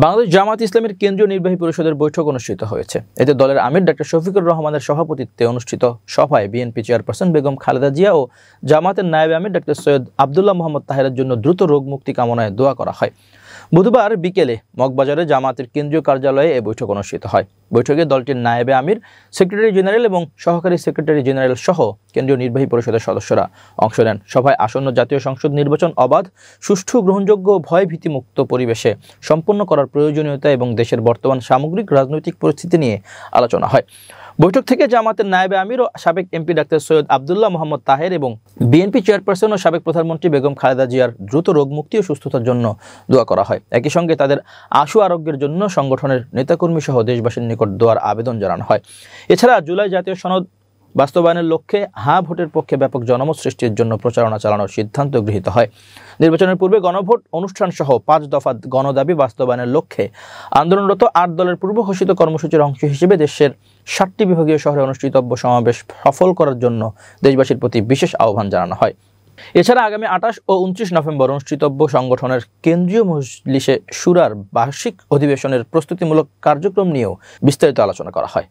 বাংলাদেশ জামায়াত ইসলামীর কেন্দ্রীয় নির্বাহী পরিষদের বৈঠক অনুষ্ঠিত হয়েছে। এতে দলের আমির ডক্টর শফিকুর রহমানের সভাপতিত্বে অনুষ্ঠিত সভায় বিএনপি চেয়ারপারসন বেগম খালেদা জিয়া ও জামায়াতের নায়েবে আমির ডক্টর সৈয়দ আব্দুল্লাহ মোহাম্মদ তাহেরের জন্য দ্রুত রোগ মুক্তি কামনায় দোয়া করা হয়। বুধবার বিকেলে মগবাজারে জামায়াতের কেন্দ্রীয় কার্যালয়ে এই বৈঠক অনুষ্ঠিত হয়। বৈঠকে দলটির নায়েবে আমির, সেক্রেটারি জেনারেল এবং সহকারী সেক্রেটারি জেনারেল সহ কেন্দ্রীয় নির্বাহী পরিষদের সদস্যরা অংশ নেন। সভায় আসন্ন জাতীয় সংসদ নির্বাচন অবাধ, সুষ্ঠু, গ্রহণযোগ্য, ভয়ভীতিমুক্ত পরিবেশে সম্পন্ন করার প্রয়োজনীয়তা এবং দেশের বর্তমান সামগ্রিক রাজনৈতিক পরিস্থিতি নিয়ে আলোচনা হয়। বৈঠক থেকে জামায়াতের নায়েবে আমির ও সাবেক এমপি ডাক্তার সৈয়দ আব্দুল্লাহ মোহাম্মদ তাহের এবং বিএনপি চেয়ারপারসন ও সাবেক প্রধানমন্ত্রী বেগম খালেদা জিয়ার দ্রুত রোগমুক্তি ও সুস্থতার জন্য দোয়া করা হয়। একই সঙ্গে তাদের আশু আরোগ্যের জন্য সংগঠনের নেতাকর্মী সহ দেশবাসীর নিকট দোয়ার আবেদন জানানো হয়। এছাড়া জুলাই জাতীয় সনদ বাস্তবায়নের লক্ষ্যে হ্যাঁ ভোটের পক্ষে ব্যাপক জনমত সৃষ্টির জন্য প্রচারণা চালানোর সিদ্ধান্ত গৃহীত হয়। নির্বাচনের পূর্বে গণভোট অনুষ্ঠান সহ ৫ দফা গণদাবি বাস্তবায়নের লক্ষ্যে আন্দোলনরত ৮ দলের পূর্ব ঘোষিত কর্মসূচির অংশ হিসেবে দেশের ৭টি বিভাগীয় শহরে অনুষ্ঠিতব্য সমাবেশ সফল করার জন্য দেশবাসীর প্রতি বিশেষ আহ্বান জানানো হয়। এছাড়া আগামী ২৮ ও ২৯ নভেম্বর অনুষ্ঠিতব্য সংগঠনের কেন্দ্রীয় মজলিসে শুরার বার্ষিক অধিবেশনের প্রস্তুতিমূলক কার্যক্রম নিয়েও বিস্তারিত আলোচনা করা হয়।